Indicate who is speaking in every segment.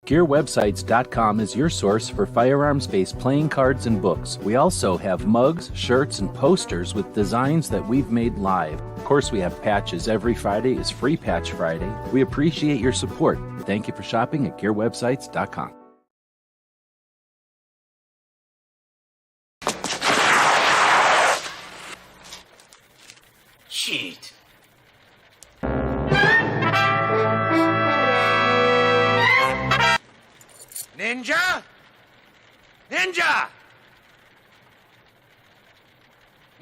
Speaker 1: GearWebsites.com is your source for firearms-based playing cards and books. We also have mugs, shirts, and posters with designs that we've made live. Of course, we have patches. Every Friday is Free Patch Friday. We appreciate your support. Thank you for shopping at GearWebsites.com.
Speaker 2: Cheat. Ninja? Ninja!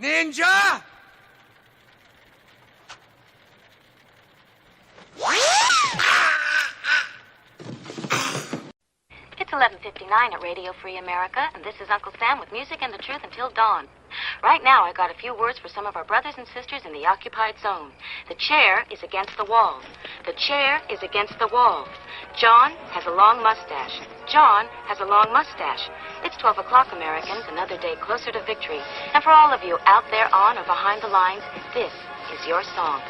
Speaker 2: Ninja!
Speaker 3: It's 11:59 at Radio Free America, and this is Uncle Sam with music and the truth until dawn. Right now, I got a few words for some of our brothers and sisters in the occupied zone. The chair is against the wall. The chair is against the wall. John has a long mustache. John has a long mustache. It's 12 o'clock, Americans, another day closer to victory. And for all of you out there on or behind the lines, this is your song.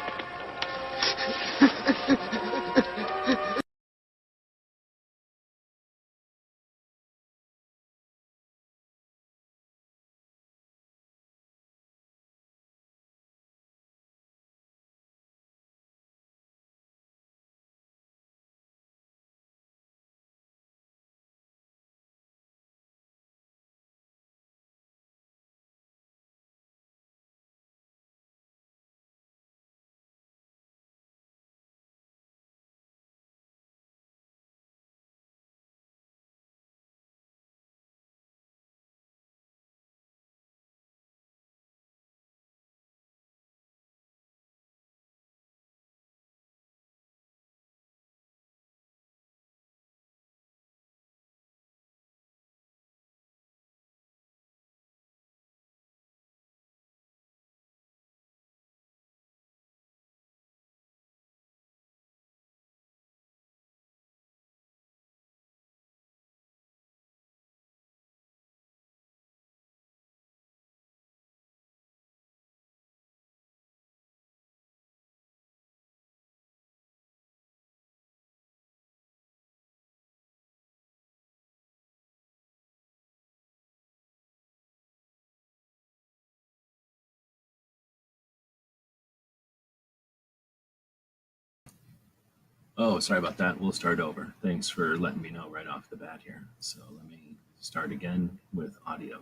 Speaker 1: Oh, sorry about that. We'll start over. Thanks for letting me know right off the bat here. So let me start again with audio.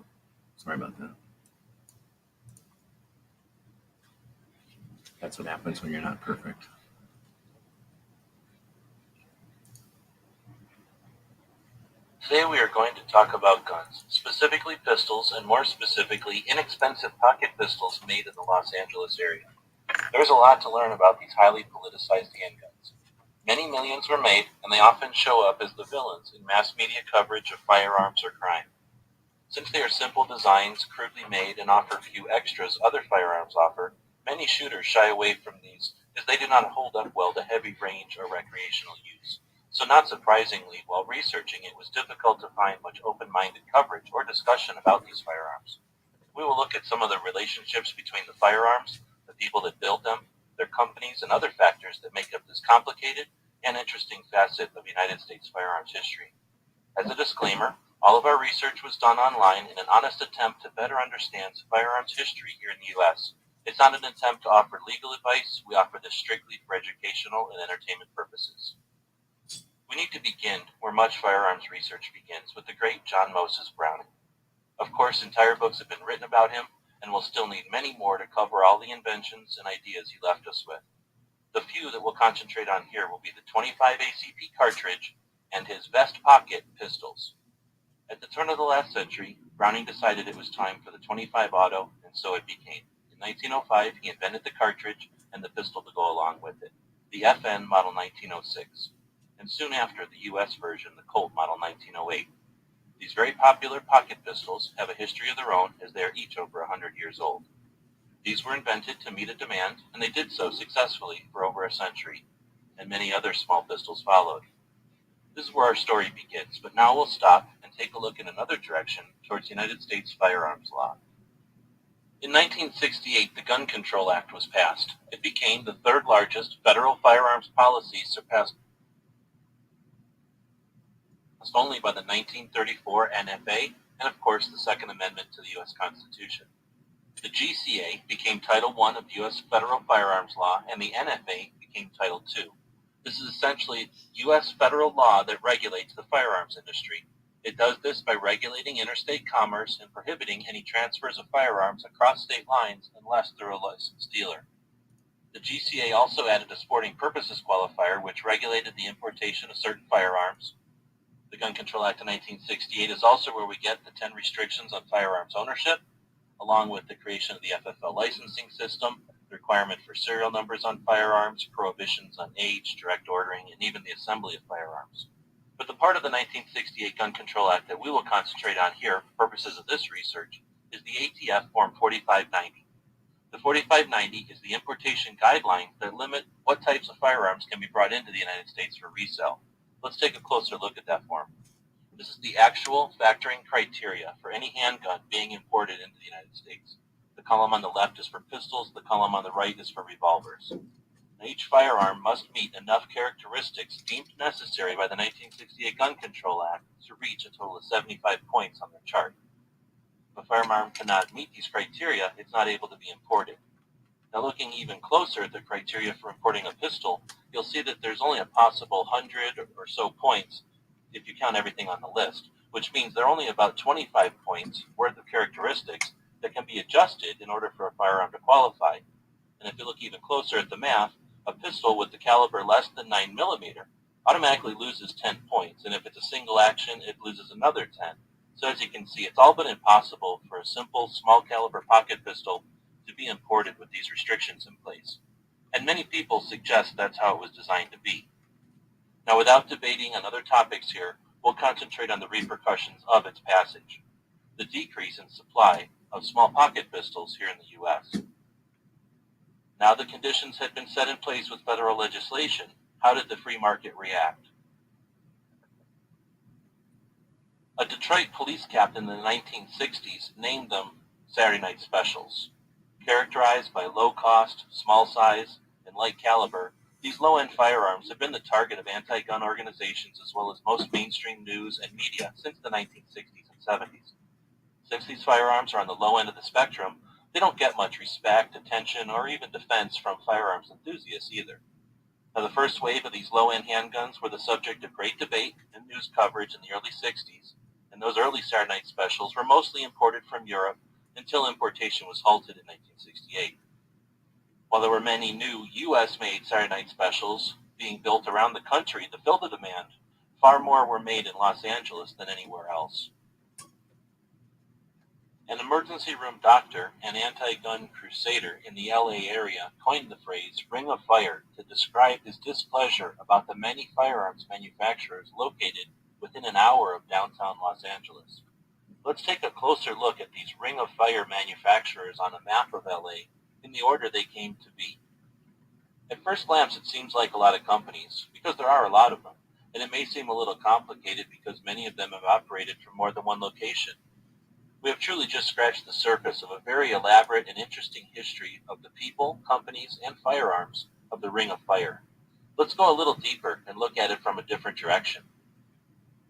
Speaker 1: Sorry about that. That's what happens when you're not perfect.
Speaker 4: Today we are going to talk about guns, specifically pistols, and more specifically, inexpensive pocket pistols made in the Los Angeles area. There's a lot to learn about these highly politicized handguns. Many millions were made, and they often show up as the villains in mass media coverage of firearms or crime. Since they are simple designs, crudely made, and offer few extras other firearms offer, many shooters shy away from these as they do not hold up well to heavy range or recreational use. So not surprisingly, while researching, it was difficult to find much open-minded coverage or discussion about these firearms. We will look at some of the relationships between the firearms, the people that build them, their companies, and other factors that make up this complicated and interesting facet of United States firearms history. As a disclaimer, all of our research was done online in an honest attempt to better understand firearms history here in the U.S. It's not an attempt to offer legal advice. We offer this strictly for educational and entertainment purposes. We need to begin where much firearms research begins, with the great John Moses Browning. Of course, entire books have been written about him, and we'll still need many more to cover all the inventions and ideas he left us with. The few that we'll concentrate on here will be the 25 ACP cartridge and his vest pocket pistols. At the turn of the last century, Browning decided it was time for the 25 auto, and so it became. In 1905, he invented the cartridge and the pistol to go along with it, the FN Model 1906, and soon after the U.S. version, the Colt Model 1908. These very popular pocket pistols have a history of their own, as they are each over 100 years old. These were invented to meet a demand, and they did so successfully for over a century, and many other small pistols followed. This is where our story begins, but now we'll stop and take a look in another direction towards United States firearms law. In 1968, the Gun Control Act was passed. It became the third largest federal firearms policy, surpassed only by the 1934 NFA and, of course, the Second Amendment to the U.S. Constitution. The GCA became Title I of U.S. federal firearms law, and the NFA became Title II. This is essentially U.S. federal law that regulates the firearms industry. It does this by regulating interstate commerce and prohibiting any transfers of firearms across state lines unless through a licensed dealer. The GCA also added a sporting purposes qualifier which regulated the importation of certain firearms. The Gun Control Act of 1968 is also where we get the 10 restrictions on firearms ownership, along with the creation of the FFL licensing system, the requirement for serial numbers on firearms, prohibitions on age, direct ordering, and even the assembly of firearms. But the part of the 1968 Gun Control Act that we will concentrate on here for purposes of this research is the ATF Form 4590. The 4590 is the importation guidelines that limit what types of firearms can be brought into the United States for resale. Let's take a closer look at that form. This is the actual factoring criteria for any handgun being imported into the United States. The column on the left is for pistols, the column on the right is for revolvers. Now, each firearm must meet enough characteristics deemed necessary by the 1968 Gun Control Act to reach a total of 75 points on their chart. If a firearm cannot meet these criteria, it's not able to be imported. Now, looking even closer at the criteria for importing a pistol, you'll see that there's only a possible 100 or so points if you count everything on the list, which means there are only about 25 points worth of characteristics that can be adjusted in order for a firearm to qualify. And if you look even closer at the math, a pistol with the caliber less than 9mm automatically loses 10 points, and if it's a single action, it loses another 10. So as you can see, it's all but impossible for a simple, small caliber pocket pistol to be imported with these restrictions in place. And many people suggest that's how it was designed to be. Now, without debating on other topics here, we'll concentrate on the repercussions of its passage, the decrease in supply of small pocket pistols here in the U.S. Now the conditions had been set in place with federal legislation. How did the free market react? A Detroit police captain in the 1960s named them Saturday Night Specials. Characterized by low cost, small size, and light caliber, these low-end firearms have been the target of anti-gun organizations as well as most mainstream news and media since the 1960s and 70s. Since these firearms are on the low end of the spectrum, they don't get much respect, attention, or even defense from firearms enthusiasts either. Now, the first wave of these low-end handguns were the subject of great debate and news coverage in the early 60s, and those early Saturday Night Specials were mostly imported from Europe until importation was halted in 1968. While there were many new U.S.-made Saturday Night Specials being built around the country to fill the demand, far more were made in Los Angeles than anywhere else. An emergency room doctor and anti-gun crusader in the LA area coined the phrase "ring of fire" to describe his displeasure about the many firearms manufacturers located within an hour of downtown Los Angeles. Let's take a closer look at these ring of fire manufacturers on a map of LA in the order they came to be. At first glance, it seems like a lot of companies, because there are a lot of them, and it may seem a little complicated because many of them have operated from more than one location. We have truly just scratched the surface of a very elaborate and interesting history of the people, companies, and firearms of the Ring of Fire. Let's go a little deeper and look at it from a different direction.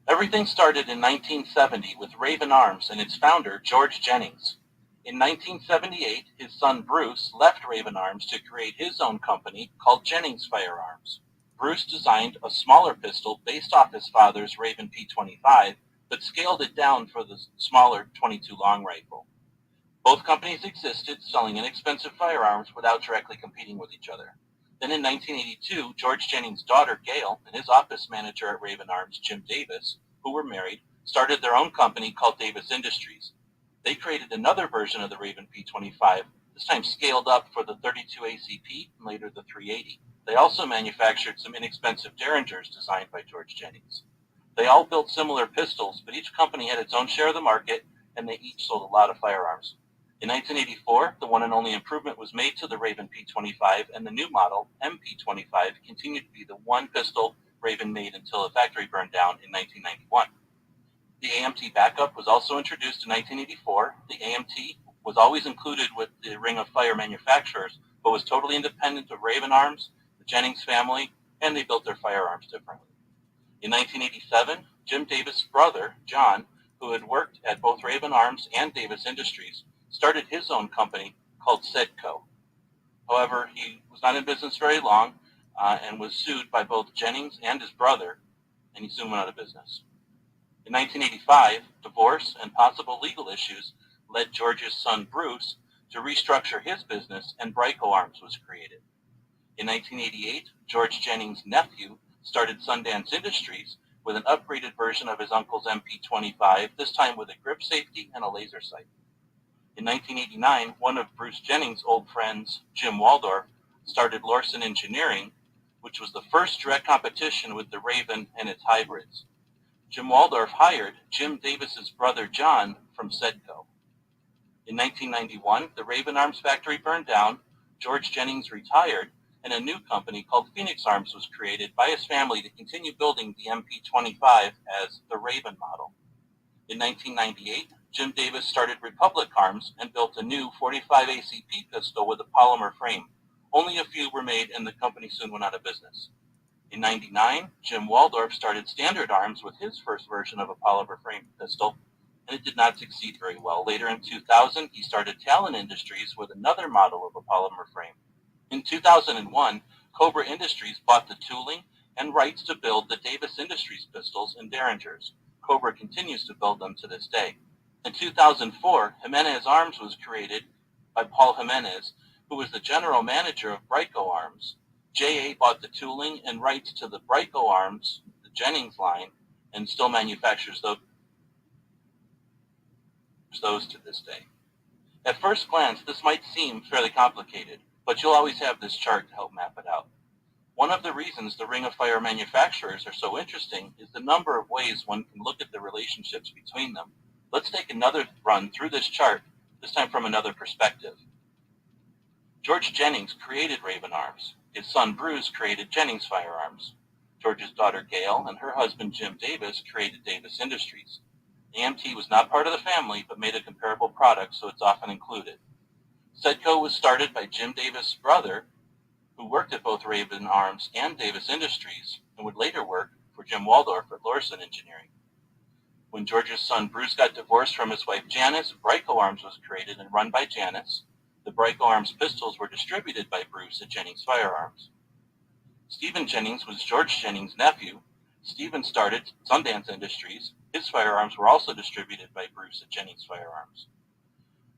Speaker 4: Everything started in 1970 with Raven Arms and its founder, George Jennings. In 1978, his son Bruce left Raven Arms to create his own company called Jennings Firearms. Bruce designed a smaller pistol based off his father's Raven P25, but scaled it down for the smaller .22 long rifle. Both companies existed, selling inexpensive firearms without directly competing with each other. Then in 1982, George Jennings' daughter, Gail, and his office manager at Raven Arms, Jim Davis, who were married, started their own company called Davis Industries. They created another version of the Raven P25, this time scaled up for the .32 ACP and later the .380. They also manufactured some inexpensive Derringers designed by George Jennings. They all built similar pistols, but each company had its own share of the market, and they each sold a lot of firearms. In 1984, the one and only improvement was made to the Raven P25, and the new model, MP25, continued to be the one pistol Raven made until the factory burned down in 1991. The AMT backup was also introduced in 1984. The AMT was always included with the Ring of Fire manufacturers, but was totally independent of Raven Arms, the Jennings family, and they built their firearms differently. In 1987, Jim Davis' brother, John, who had worked at both Raven Arms and Davis Industries, started his own company called Sedco. However, he was not in business very long and was sued by both Jennings and his brother, and he soon went out of business. In 1985, divorce and possible legal issues led George's son Bruce to restructure his business, and Bryco Arms was created. In 1988, George Jennings' nephew started Sundance Industries with an upgraded version of his uncle's MP25, this time with a grip safety and a laser sight. In 1989, one of Bruce Jennings' old friends, Jim Waldorf, started Lorcin Engineering, which was the first direct competition with the Raven and its hybrids. Jim Waldorf hired Jim Davis's brother John from Sedco. In 1991, the Raven Arms factory burned down, George Jennings retired, and a new company called Phoenix Arms was created by his family to continue building the MP25 as the Raven model. In 1998, Jim Davis started Republic Arms and built a new 45 ACP pistol with a polymer frame. Only a few were made, and the company soon went out of business. In 1999, Jim Waldorf started Standard Arms with his first version of a polymer frame pistol, and it did not succeed very well. Later in 2000, he started Talon Industries with another model of a polymer frame. In 2001, Cobra Industries bought the tooling and rights to build the Davis Industries pistols and Derringers. Cobra continues to build them to this day. In 2004, Jimenez Arms was created by Paul Jimenez, who was the general manager of Bryco Arms. JA bought the tooling and rights to the Bryco Arms, the Jennings line, and still manufactures those to this day. At first glance, this might seem fairly complicated, but you'll always have this chart to help map it out. One of the reasons the Ring of Fire manufacturers are so interesting is the number of ways one can look at the relationships between them. Let's take another run through this chart, this time from another perspective. George Jennings created Raven Arms. His son Bruce created Jennings Firearms. George's daughter Gail and her husband Jim Davis created Davis Industries. AMT was not part of the family, but made a comparable product, so it's often included. Sedco was started by Jim Davis' brother, who worked at both Raven Arms and Davis Industries, and would later work for Jim Waldorf at Lorcin Engineering. When George's son Bruce got divorced from his wife Janice, Bryco Arms was created and run by Janice. The Bryco Arms pistols were distributed by Bruce at Jennings Firearms. Stephen Jennings was George Jennings' nephew. Stephen started Sundance Industries. His firearms were also distributed by Bruce at Jennings Firearms.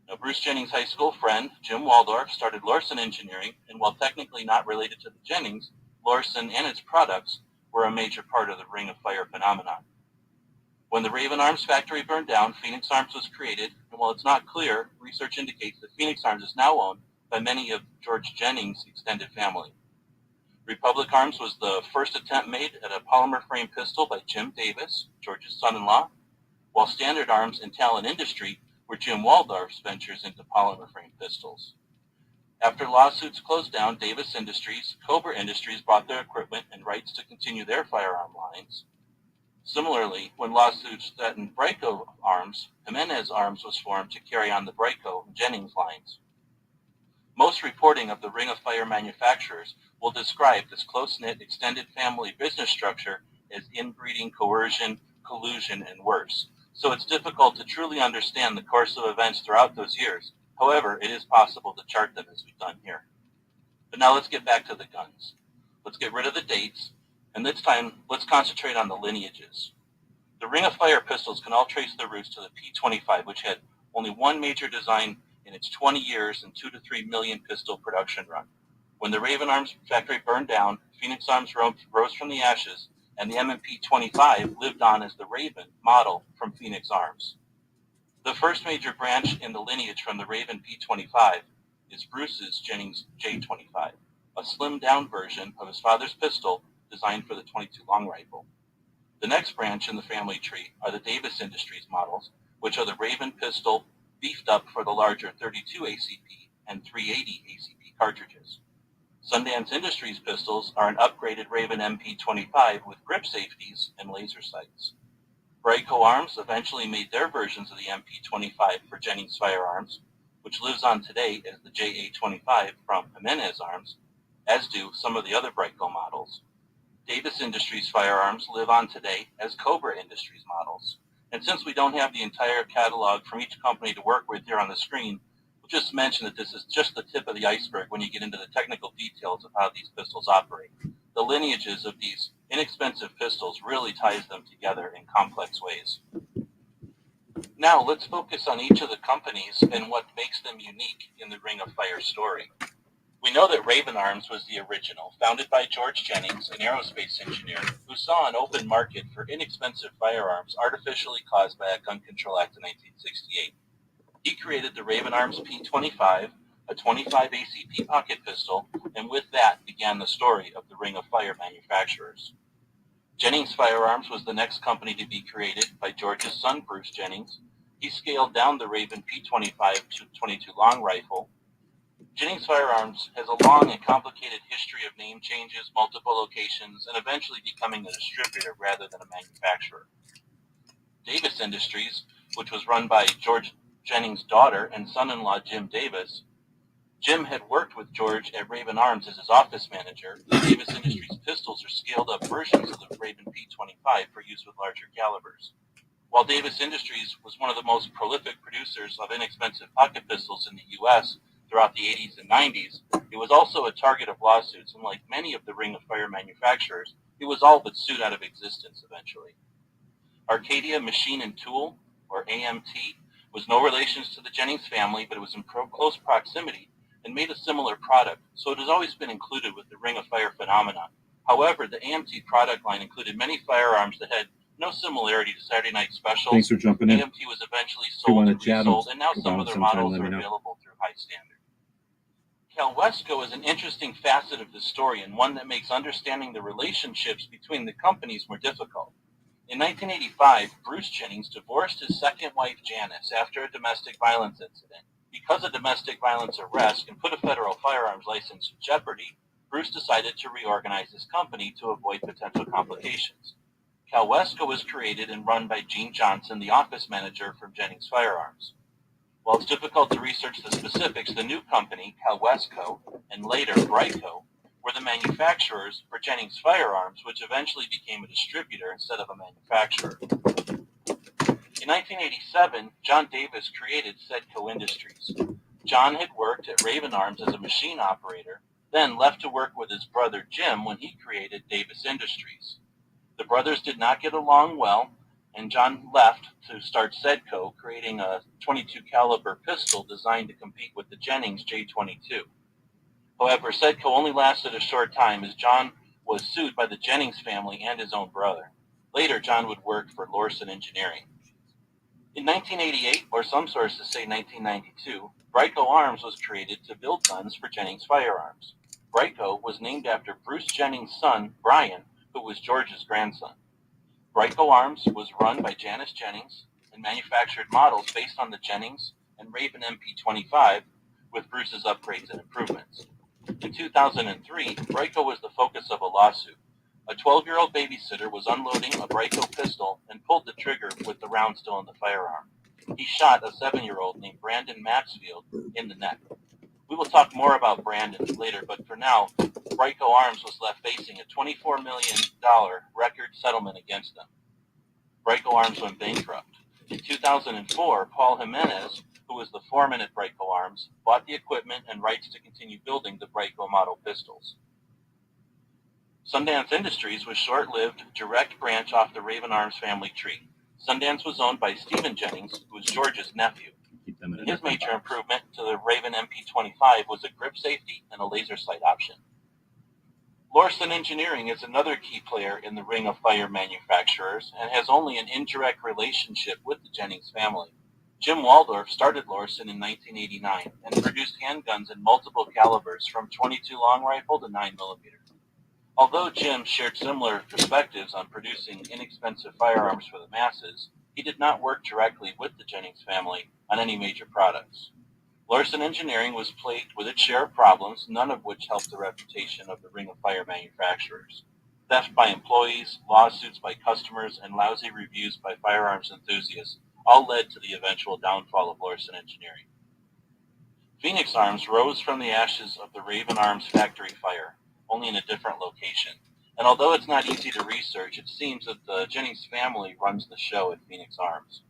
Speaker 4: Now, Bruce Jennings' high school friend, Jim Waldorf, started Lorcin Engineering, and while technically not related to the Jennings, Lorcin and its products were a major part of the Ring of Fire phenomenon. When the Raven Arms factory burned down, Phoenix Arms was created, and while it's not clear, research indicates that Phoenix Arms is now owned by many of George Jennings' extended family. Republic Arms was the first attempt made at a polymer frame pistol by Jim Davis, George's son-in-law, while Standard Arms and Talon Industries were Jim Waldorf's ventures into polymer frame pistols. After lawsuits closed down Davis Industries, Cobra Industries bought their equipment and rights to continue their firearm lines. Similarly, when lawsuits threatened Bryco Arms, Jimenez Arms was formed to carry on the Bryco and Jennings lines. Most reporting of the Ring of Fire manufacturers will describe this close-knit extended family business structure as inbreeding, coercion, collusion, and worse. So it's difficult to truly understand the course of events throughout those years. However, it is possible to chart them as we've done here. But now let's get back to the guns. Let's get rid of the dates, and this time let's concentrate on the lineages. The Ring of Fire pistols can all trace their roots to the P25, which had only one major design in its 20 years and 2 to 3 million pistol production run. When the Raven Arms factory burned down, Phoenix Arms rose from the ashes, and the M&P25 lived on as the Raven model from Phoenix Arms. The first major branch in the lineage from the Raven P25 is Bruce's Jennings J25, a slimmed-down version of his father's pistol designed for the .22 long rifle. The next branch in the family tree are the Davis Industries models, which are the Raven pistol beefed up for the larger .32 ACP and .380 ACP cartridges. Sundance Industries pistols are an upgraded Raven MP25 with grip safeties and laser sights. Bryco Arms eventually made their versions of the MP25 for Jennings Firearms, which lives on today as the JA25 from Jimenez Arms, as do some of the other Bryco models. Davis Industries firearms live on today as Cobra Industries models. And since we don't have the entire catalog from each company to work with here on the screen, we'll just mention that this is just the tip of the iceberg when you get into the technical details of how these pistols operate. The lineages of these inexpensive pistols really ties them together in complex ways. Now let's focus on each of the companies and what makes them unique in the Ring of Fire story. We know that Raven Arms was the original, founded by George Jennings, an aerospace engineer, who saw an open market for inexpensive firearms artificially caused by a Gun Control Act of 1968. He created the Raven Arms P25, a 25 ACP pocket pistol, and with that began the story of the Ring of Fire manufacturers. Jennings Firearms was the next company to be created by George's son, Bruce Jennings. He scaled down the Raven P25 22 long rifle. Jennings Firearms has a long and complicated history of name changes, multiple locations, and eventually becoming a distributor rather than a manufacturer. Davis Industries, which was run by George Jennings' daughter and son-in-law Jim Davis. Jim had worked with George at Raven Arms as his office manager. The Davis Industries pistols are scaled-up versions of the Raven P25 for use with larger calibers. While Davis Industries was one of the most prolific producers of inexpensive pocket pistols in the U.S., throughout the 80s and 90s, it was also a target of lawsuits, and like many of the Ring of Fire manufacturers, it was all but sued out of existence eventually. Arcadia Machine and Tool, or AMT, was no relations to the Jennings family, but it was in close proximity and made a similar product, so it has always been included with the Ring of Fire phenomenon. However, the AMT product line included many firearms that had no similarity to Saturday Night Specials.
Speaker 5: Thanks for jumping in.
Speaker 4: AMT was eventually sold and resold, and now some of their models are available through High Standard. CalWestCo is an interesting facet of this story and one that makes understanding the relationships between the companies more difficult. In 1985, Bruce Jennings divorced his second wife Janice after a domestic violence incident. Because a domestic violence arrest can put a federal firearms license in jeopardy, Bruce decided to reorganize his company to avoid potential complications. CalWestCo was created and run by Gene Johnson, the office manager from Jennings Firearms. While it's difficult to research the specifics, the new company, CalWestCo, and later Bryco, were the manufacturers for Jennings Firearms, which eventually became a distributor instead of a manufacturer. In 1987, John Davis created Sedco Industries. John had worked at Raven Arms as a machine operator, then left to work with his brother Jim when he created Davis Industries. The brothers did not get along well, and John left to start Sedco, creating a 22 caliber pistol designed to compete with the Jennings J22. However, Sedco only lasted a short time as John was sued by the Jennings family and his own brother. Later, John would work for Lorcin Engineering. In 1988, or some sources say 1992, Bryco Arms was created to build guns for Jennings Firearms. Bryco was named after Bruce Jennings' son, Brian, who was George's grandson. Bryco Arms was run by Janice Jennings and manufactured models based on the Jennings and Raven MP25 with Bruce's upgrades and improvements. In 2003, Bryco was the focus of a lawsuit. A 12-year-old babysitter was unloading a Bryco pistol and pulled the trigger with the round still in the firearm. He shot a 7-year-old named Brandon Maxfield in the neck. We will talk more about Brandon later, but for now, Bryco Arms was left facing a $24 million record settlement against them. Bryco Arms went bankrupt. In 2004, Paul Jimenez, who was the foreman at Bryco Arms, bought the equipment and rights to continue building the Bryco model pistols. Sundance Industries was short-lived, direct branch off the Raven Arms family tree. Sundance was owned by Stephen Jennings, who was George's nephew. His major improvement to the Raven MP25 was a grip safety and a laser sight option. Lorcin Engineering is another key player in the Ring of Fire manufacturers and has only an indirect relationship with the Jennings family. Jim Waldorf started Lorcin in 1989 and produced handguns in multiple calibers from 22 long rifle to 9mm. Although Jim shared similar perspectives on producing inexpensive firearms for the masses, he did not work directly with the Jennings family on any major products. Lorcin Engineering was plagued with its share of problems, none of which helped the reputation of the Ring of Fire manufacturers. Theft by employees, lawsuits by customers, and lousy reviews by firearms enthusiasts all led to the eventual downfall of Lorcin Engineering. Phoenix Arms rose from the ashes of the Raven Arms factory fire, only in a different location. And although it's not easy to research, it seems that the Jennings family runs the show at Phoenix Arms.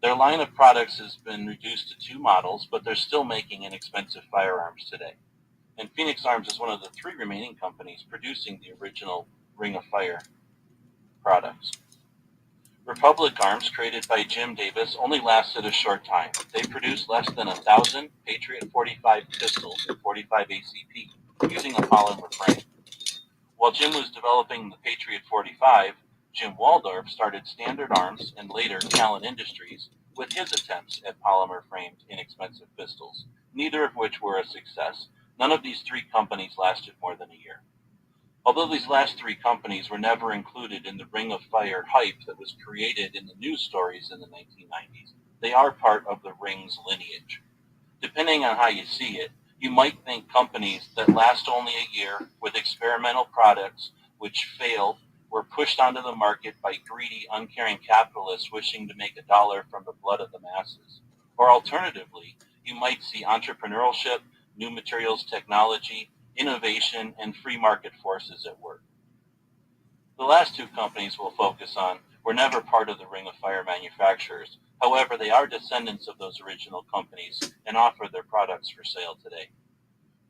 Speaker 4: Their line of products has been reduced to 2 models, but they're still making inexpensive firearms today. And Phoenix Arms is one of the 3 remaining companies producing the original Ring of Fire products. Republic Arms, created by Jim Davis, only lasted a short time. They produced less than 1,000 Patriot 45 pistols and 45 ACP using a polymer frame. While Jim was developing the Patriot 45, Jim Waldorf started Standard Arms and later Talon Industries with his attempts at polymer-framed inexpensive pistols, neither of which were a success. None of these 3 companies lasted more than a year. Although these last 3 companies were never included in the Ring of Fire hype that was created in the news stories in the 1990s, they are part of the Ring's lineage. Depending on how you see it, you might think companies that last only a year with experimental products which failed were pushed onto the market by greedy, uncaring capitalists wishing to make a dollar from the blood of the masses. Or alternatively, you might see entrepreneurship, new materials technology, innovation, and free market forces at work. The last 2 companies we'll focus on were never part of the Ring of Fire manufacturers. However, they are descendants of those original companies and offer their products for sale today.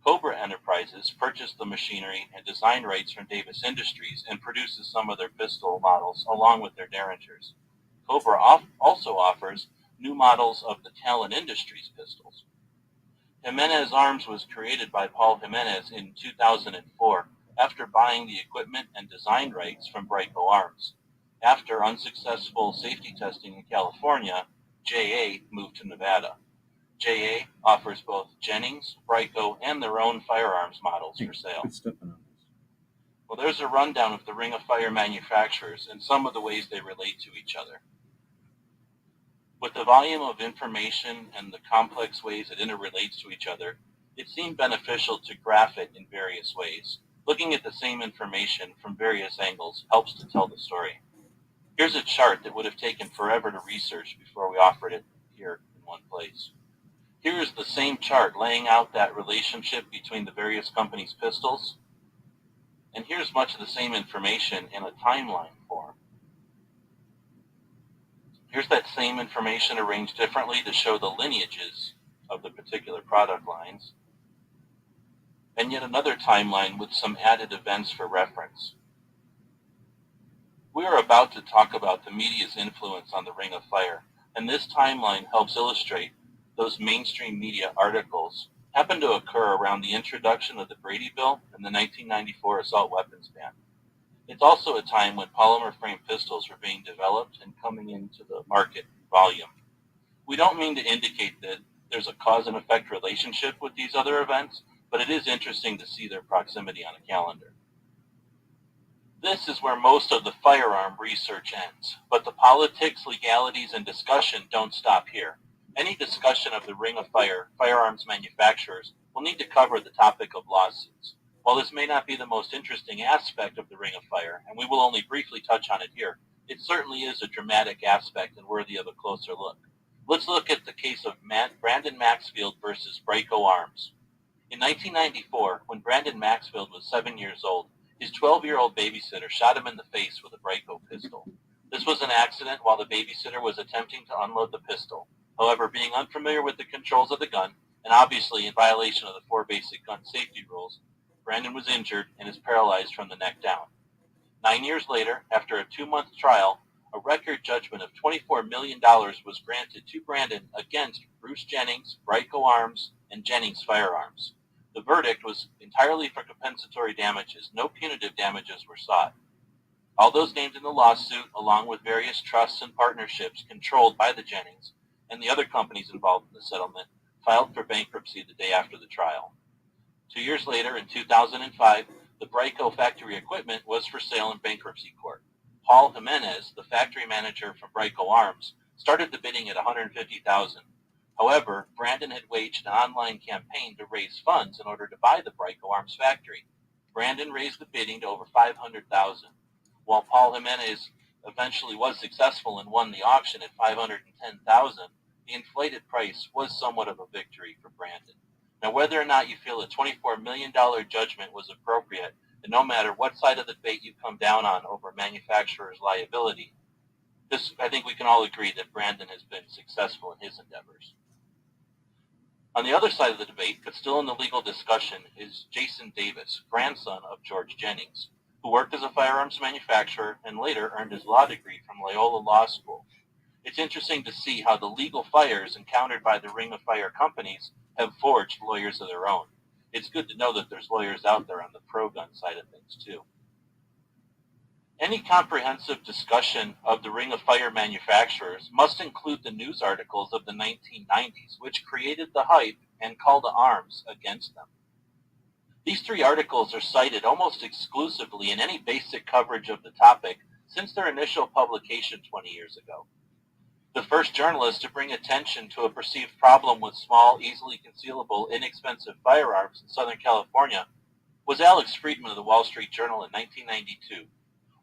Speaker 4: Cobra Enterprises purchased the machinery and design rights from Davis Industries and produces some of their pistol models along with their Derringers. Cobra also offers new models of the Talon Industries pistols. Jimenez Arms was created by Paul Jimenez in 2004 after buying the equipment and design rights from Bryco Arms. After unsuccessful safety testing in California, JA moved to Nevada. JA offers both Jennings, Bryco, and their own firearms models for sale. Well, there's a rundown of the Ring of Fire manufacturers and some of the ways they relate to each other. With the volume of information and the complex ways it interrelates to each other, it seemed beneficial to graph it in various ways. Looking at the same information from various angles helps to tell the story. Here's a chart that would have taken forever to research before we offered it here in one place. Here is the same chart laying out that relationship between the various companies' pistols, and here's much of the same information in a timeline form. Here's that same information arranged differently to show the lineages of the particular product lines, and yet another timeline with some added events for reference. We are about to talk about the media's influence on the Ring of Fire, and this timeline helps illustrate those mainstream media articles happened to occur around the introduction of the Brady Bill and the 1994 assault weapons ban. It's also a time when polymer frame pistols were being developed and coming into the market in volume. We don't mean to indicate that there's a cause and effect relationship with these other events, but it is interesting to see their proximity on a calendar. This is where most of the firearm research ends, but the politics, legalities, and discussion don't stop here. Any discussion of the Ring of Fire firearms manufacturers will need to cover the topic of lawsuits. While this may not be the most interesting aspect of the Ring of Fire, and we will only briefly touch on it here, it certainly is a dramatic aspect and worthy of a closer look. Let's look at the case of Brandon Maxfield versus Bryco Arms. In 1994, when Brandon Maxfield was 7 years old, his 12-year-old babysitter shot him in the face with a Bryco pistol. This was an accident while the babysitter was attempting to unload the pistol. However, being unfamiliar with the controls of the gun, and obviously in violation of the 4 basic gun safety rules, Brandon was injured and is paralyzed from the neck down. 9 years later, after a 2-month trial, a record judgment of $24 million was granted to Brandon against Bruce Jennings, Bryco Arms, and Jennings Firearms. The verdict was entirely for compensatory damages. No punitive damages were sought. All those named in the lawsuit, along with various trusts and partnerships controlled by the Jennings and the other companies involved in the settlement, filed for bankruptcy the day after the trial. 2 years later, in 2005, the Bryco factory equipment was for sale in bankruptcy court. Paul Jimenez, the factory manager from Bryco Arms, started the bidding at $150,000. However, Brandon had waged an online campaign to raise funds in order to buy the Bryco Arms factory. Brandon raised the bidding to over $500,000. While Paul Jimenez eventually was successful and won the auction at $510,000, the inflated price was somewhat of a victory for Brandon. Now, whether or not you feel a $24 million judgment was appropriate and no matter what side of the debate you come down on over manufacturer's liability, I think we can all agree that Brandon has been successful in his endeavors. On the other side of the debate, but still in the legal discussion, is Jason Davis, grandson of George Jennings, who worked as a firearms manufacturer and later earned his law degree from Loyola Law School. It's interesting to see how the legal fires encountered by the Ring of Fire companies have forged lawyers of their own. It's good to know that there's lawyers out there on the pro-gun side of things, too. Any comprehensive discussion of the Ring of Fire manufacturers must include the news articles of the 1990s, which created the hype and call to arms against them. These 3 articles are cited almost exclusively in any basic coverage of the topic since their initial publication 20 years ago. The first journalist to bring attention to a perceived problem with small, easily concealable, inexpensive firearms in Southern California was Alix Freedman of the Wall Street Journal in 1992.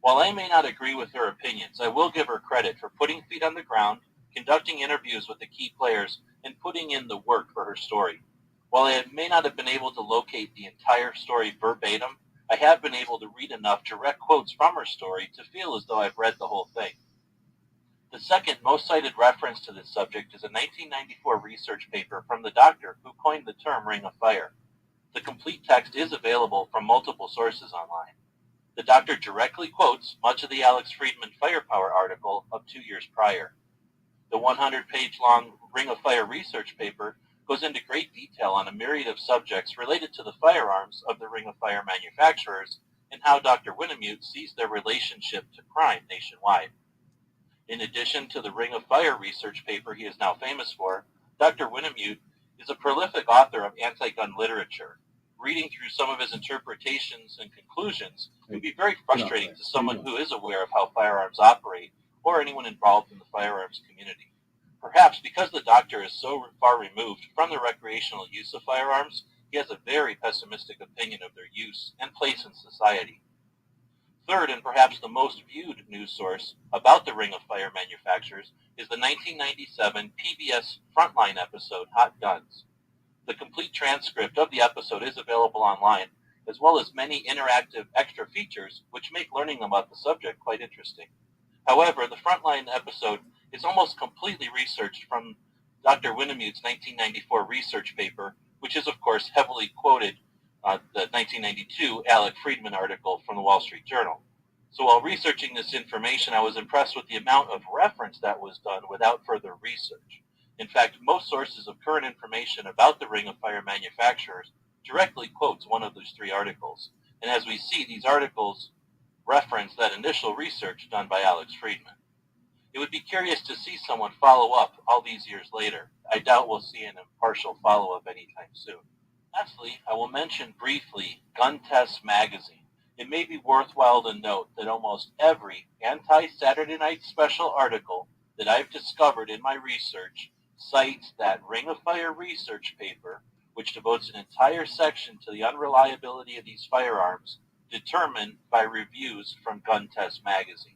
Speaker 4: While I may not agree with her opinions, I will give her credit for putting feet on the ground, conducting interviews with the key players, and putting in the work for her story. While I may not have been able to locate the entire story verbatim, I have been able to read enough direct quotes from her story to feel as though I've read the whole thing. The second most cited reference to this subject is a 1994 research paper from the doctor who coined the term Ring of Fire. The complete text is available from multiple sources online. The doctor directly quotes much of the Alix Freedman Firepower article of 2 years prior. The 100-page-long Ring of Fire research paper goes into great detail on a myriad of subjects related to the firearms of the Ring of Fire manufacturers and how Dr. Winnemute sees their relationship to crime nationwide. In addition to the Ring of Fire research paper he is now famous for, Dr. Winnemute is a prolific author of anti-gun literature. Reading through some of his interpretations and conclusions can be very frustrating to someone who is aware of how firearms operate or anyone involved in the firearms community. Perhaps because the doctor is so far removed from the recreational use of firearms, he has a very pessimistic opinion of their use and place in society. Third, and perhaps the most viewed news source about the Ring of Fire manufacturers is the 1997 PBS Frontline episode, Hot Guns. The complete transcript of the episode is available online, as well as many interactive extra features which make learning about the subject quite interesting. However, the Frontline episode is almost completely researched from Dr. Winnemute's 1994 research paper, which is, of course, heavily quoted the 1992 Alix Freedman article from the Wall Street Journal. So while researching this information, I was impressed with the amount of reference that was done without further research. In fact, most sources of current information about the Ring of Fire manufacturers directly quotes one of those 3 articles. And as we see, these articles reference that initial research done by Alix Freedman. It would be curious to see someone follow up all these years later. I doubt we'll see an impartial follow-up anytime soon. Lastly, I will mention briefly Gun Test Magazine. It may be worthwhile to note that almost every anti-Saturday Night Special article that I've discovered in my research cites that Ring of Fire research paper, which devotes an entire section to the unreliability of these firearms, determined by reviews from Gun Test Magazine.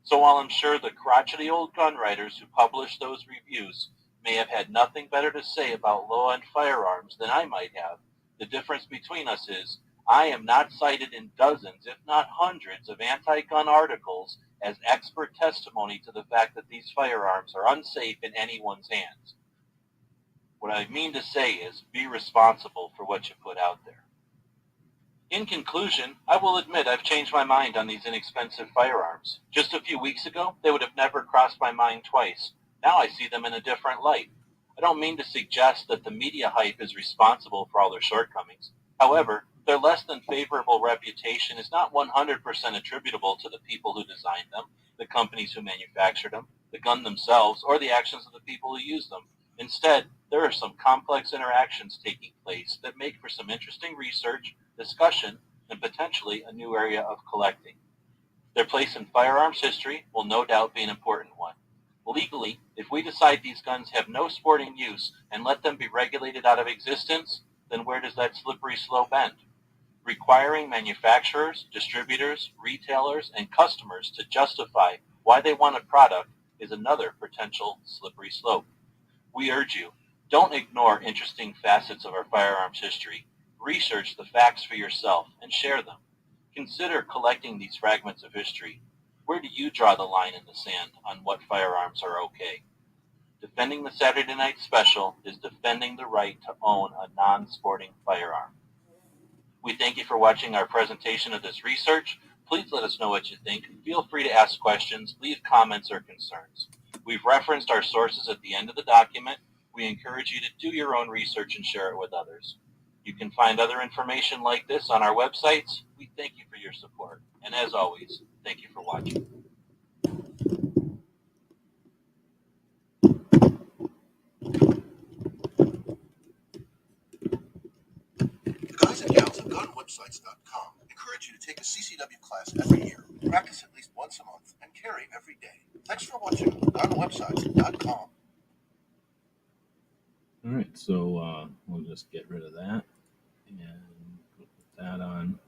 Speaker 4: So while I'm sure the crotchety old gun writers who published those reviews may have had nothing better to say about low-end firearms than I might have, the difference between us is I am not cited in dozens, if not hundreds, of anti-gun articles as expert testimony to the fact that these firearms are unsafe in anyone's hands. What I mean to say is, be responsible for what you put out there. In conclusion, I will admit I've changed my mind on these inexpensive firearms. Just a few weeks ago, they would have never crossed my mind twice. Now I see them in a different light. I don't mean to suggest that the media hype is responsible for all their shortcomings. However, their less than favorable reputation is not 100% attributable to the people who designed them, the companies who manufactured them, the gun themselves, or the actions of the people who use them. Instead, there are some complex interactions taking place that make for some interesting research, discussion, and potentially a new area of collecting. Their place in firearms history will no doubt be an important one. Legally, if we decide these guns have no sporting use and let them be regulated out of existence, then where does that slippery slope end? Requiring manufacturers, distributors, retailers, and customers to justify why they want a product is another potential slippery slope. We urge you, don't ignore interesting facets of our firearms history. Research the facts for yourself and share them. Consider collecting these fragments of history. Where do you draw the line in the sand on what firearms are okay? Defending the Saturday Night Special is defending the right to own a non-sporting firearm. We thank you for watching our presentation of this research. Please let us know what you think. Feel free to ask questions, leave comments or concerns. We've referenced our sources at the end of the document. We encourage you to do your own research and share it with others. You can find other information like this on our websites. We thank you for your support. And as always, thank you for watching.
Speaker 5: The guys and gals at GunWebsites.com encourage you to take a CCW class every year, practice at least once a month, and carry every day. Thanks for watching GunWebsites.com.
Speaker 1: All right, so we'll just get rid of that and put that on.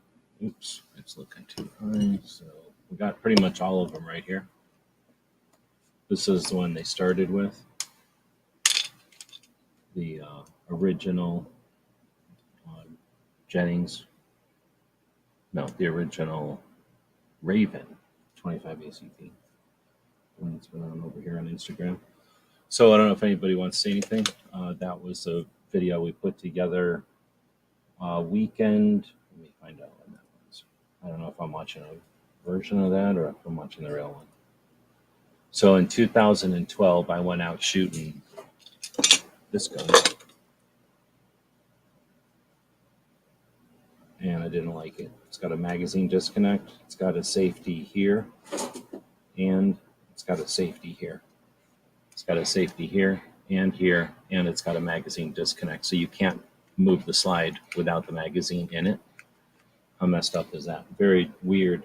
Speaker 1: Oops, it's looking too high. So we got pretty much all of them right here. This is the one they started with. The original Jennings. No, the original Raven 25 ACT. One that's been on over here on Instagram. So I don't know if anybody wants to say anything. That was a video we put together weekend. Let me find out when that was. I don't know if I'm watching a version of that or if I'm watching the real one. So in 2012, I went out shooting this gun. And I didn't like it. It's got a magazine disconnect. It's got a safety here. And it's got a safety here. It's got a safety here and here, and it's got a magazine disconnect. So you can't move the slide without the magazine in it. How messed up is that? Very weird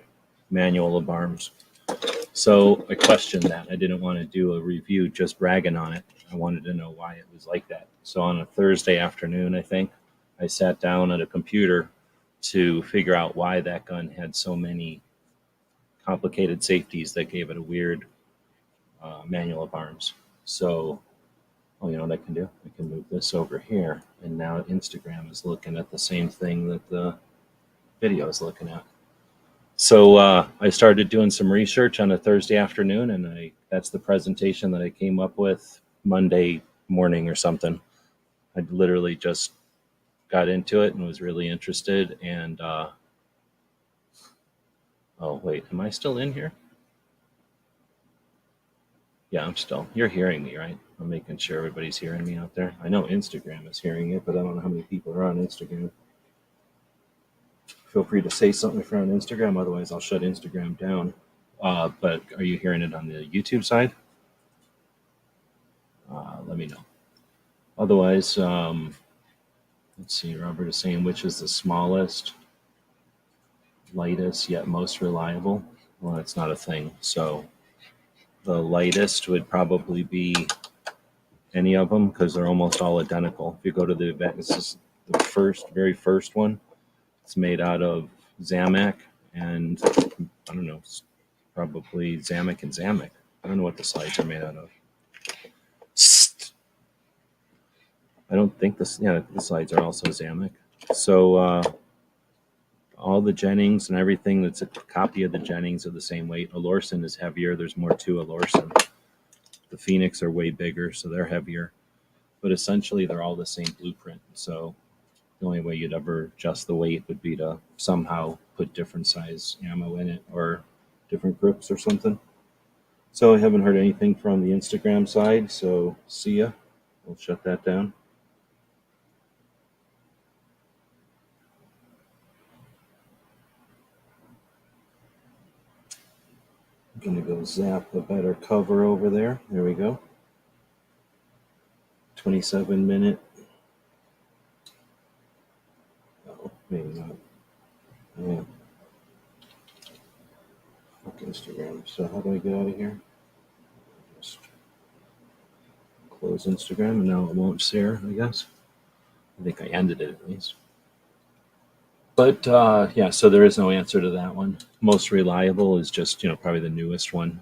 Speaker 1: manual of arms. So I questioned that. I didn't want to do a review just bragging on it. I wanted to know why it was like that. So on a Thursday afternoon, I think, I sat down at a computer to figure out why that gun had so many complicated safeties that gave it a weird manual of arms. So, oh, you know what I can do? I can move this over here, and now Instagram is looking at the same thing that the video is looking at. So I started doing some research on a Thursday afternoon, and that's the presentation that I came up with Monday morning or something. I literally just got into it and was really interested. And oh wait, am I still in here? Yeah, I'm still. You're hearing me, right? I'm making sure everybody's hearing me out there. I know Instagram is hearing it, but I don't know how many people are on Instagram. Feel free to say something if you're on Instagram. Otherwise, I'll shut Instagram down. But are you hearing it on the YouTube side? Let me know. Otherwise, let's see. Robert is saying, which is the smallest, lightest, yet most reliable? Well, that's not a thing. So the lightest would probably be any of them because they're almost all identical. If you go to the event, this is the very first one. It's made out of Zamak and I don't know, probably Zamak and Zamak. I don't know what the slides are made out of. I don't think the slides are also Zamak. So all the Jennings and everything that's a copy of the Jennings are the same weight. A Lorcin is heavier. There's more to a Lorcin. The Phoenix are way bigger, so they're heavier. But essentially, they're all the same blueprint. So the only way you'd ever adjust the weight would be to somehow put different size ammo in it or different grips or something. So I haven't heard anything from the Instagram side, so see ya. We'll shut that down. I'm going to go zap a better cover over there. There we go. 27-minute. Oh, maybe not. Yeah. Fuck Instagram. So how do I get out of here? Just close Instagram and now it won't share, I guess. I think I ended it at least. But yeah, so there is no answer to that one. Most reliable is just, probably the newest one.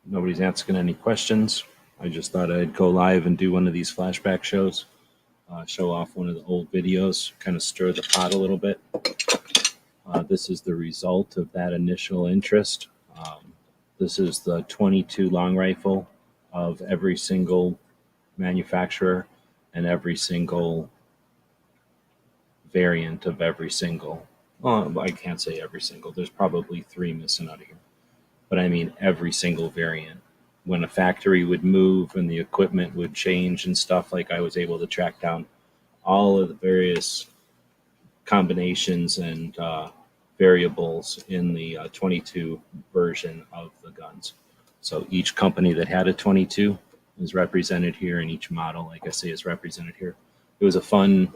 Speaker 1: Nobody's asking any questions. I just thought I'd go live and do one of these flashback shows. show off one of the old videos, kind of stir the pot a little bit. This is the result of that initial interest. This is the 22 long rifle of every single manufacturer and every single variant of every single. Well, I can't say every single. There's probably 3 missing out of here. But I mean every single variant. When a factory would move and the equipment would change and stuff, like I was able to track down all of the various combinations and variables in the 22 version of the guns. So each company that had a 22 is represented here, and each model, like I say, is represented here. It was a fun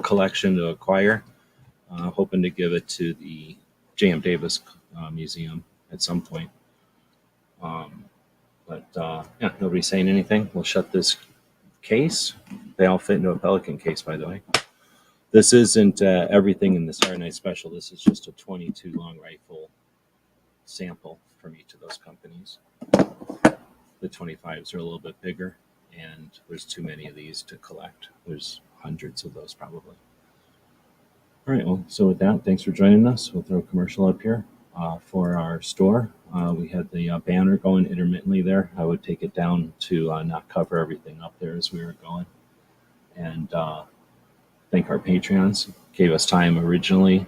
Speaker 1: collection to acquire. Hoping to give it to the J.M. Davis Museum at some point. Yeah, nobody's saying anything. We'll shut this case. They all fit into a Pelican case, by the way. This isn't everything in the Saturday Night Special. This is just a 22 long rifle sample from each of those companies. The 25s are a little bit bigger, and there's too many of these to collect. There's hundreds of those probably. All right, well, so with that, thanks for joining us. We'll throw a commercial up here for our store. We had the banner going intermittently there. I would take it down to not cover everything up there as we were going. And thank our Patreons. Gave us time originally.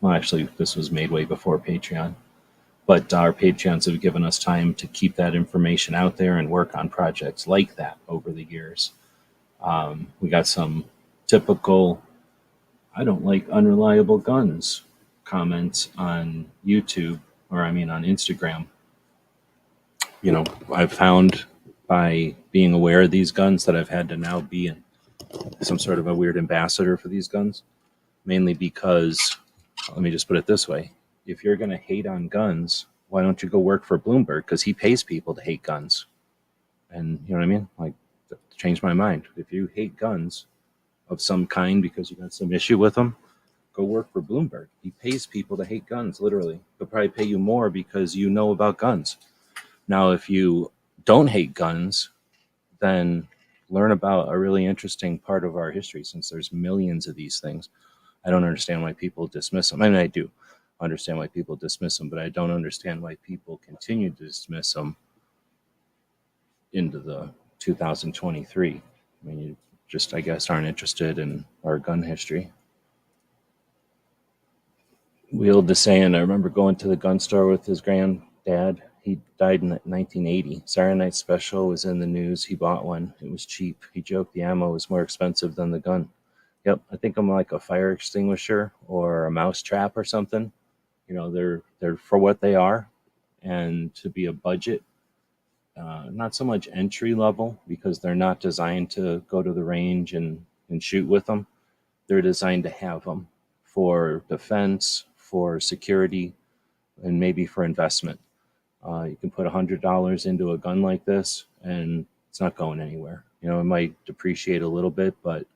Speaker 1: Well, actually, this was made way before Patreon. But our Patreons have given us time to keep that information out there and work on projects like that over the years. We got some typical, I don't like unreliable guns comments on YouTube, or I mean on Instagram. You know, I've found by being aware of these guns that I've had to now be some sort of a weird ambassador for these guns, mainly because, let me just put it this way. If you're going to hate on guns, why don't you go work for Bloomberg? Because he pays people to hate guns. And you know what I mean? Like, change my mind. If you hate guns of some kind because you got some issue with them, go work for Bloomberg. He pays people to hate guns, literally. He'll probably pay you more because you know about guns. Now, if you don't hate guns, then learn about a really interesting part of our history, since there's millions of these things. I don't understand why people dismiss them. I mean, I do understand why people dismiss them, but I don't understand why people continue to dismiss them into the 2023. I mean, you just, I guess, aren't interested in our gun history. Wheeled the saying, I remember going to the gun store with his granddad. He died in 1980. Saturday Night Special was in the news. He bought one. It was cheap. He joked the ammo was more expensive than the gun. Yep, I think I'm like a fire extinguisher or a mouse trap or something. You know, they're for what they are, and to be a budget, not so much entry level, because they're not designed to go to the range and shoot with them. They're designed to have them for defense, for security, and maybe for investment. You can put $100 into a gun like this, and it's not going anywhere. You know, it might depreciate a little bit, but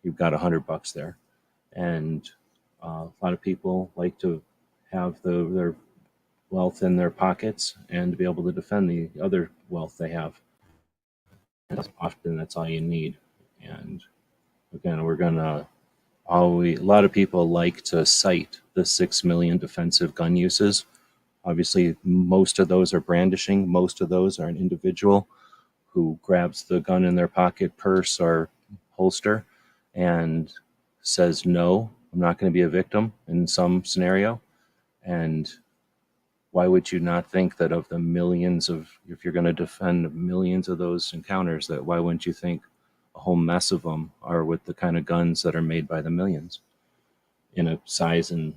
Speaker 1: you've got $100 there. And a lot of people like to have their wealth in their pockets and to be able to defend the other wealth they have. And often that's all you need. And again, we're going to a lot of people like to cite the 6 million defensive gun uses. Obviously, most of those are brandishing. Most of those are an individual who grabs the gun in their pocket, purse, or holster and says, no, I'm not going to be a victim in some scenario. And why would you not think that of the millions of, if you're going to defend millions of those encounters, that why wouldn't you think a whole mess of them are with the kind of guns that are made by the millions in a size and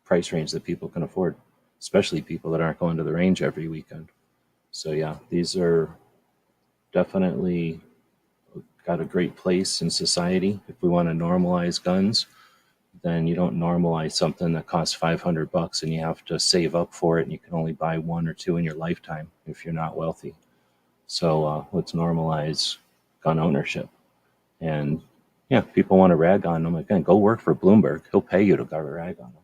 Speaker 1: price range that people can afford, especially people that aren't going to the range every weekend. So yeah, these are definitely got a great place in society. If we want to normalize guns, then you don't normalize something that costs $500 and you have to save up for it, and you can only buy 1 or 2 in your lifetime if you're not wealthy. So let's normalize gun ownership. And yeah, people want to rag on them. Again, go work for Bloomberg. He'll pay you to go rag on them.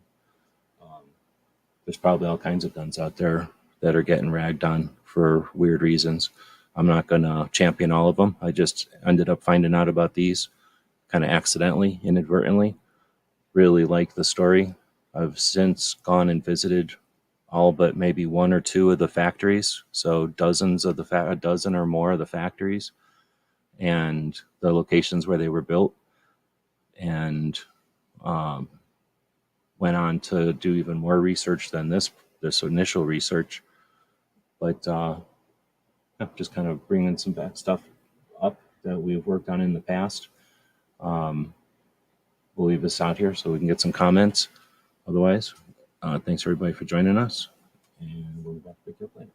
Speaker 1: There's probably all kinds of guns out there that are getting ragged on for weird reasons. I'm not going to champion all of them. I just ended up finding out about these kind of accidentally, inadvertently. Really like the story. I've since gone and visited all but maybe one or two of the factories, so dozens of a dozen or more of the factories and the locations where they were built, and went on to do even more research than this initial research. But just kind of bringing some back stuff up that we've worked on in the past. We'll leave this out here so we can get some comments. Otherwise, thanks everybody for joining us, and we'll be back to pick up later.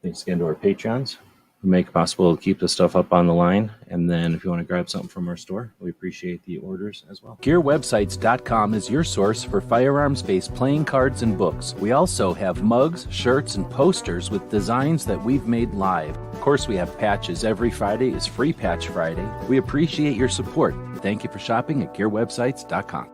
Speaker 1: Thanks again to our Patreons who make it possible to keep this stuff up on the line. And then if you want to grab something from our store, we appreciate the orders as well. GearWebsites.com is your source for firearms-based playing cards and books. We also have mugs, shirts, and posters with designs that we've made live. Of course, we have patches. Every Friday is Free Patch Friday. We appreciate your support. Thank you for shopping at GearWebsites.com.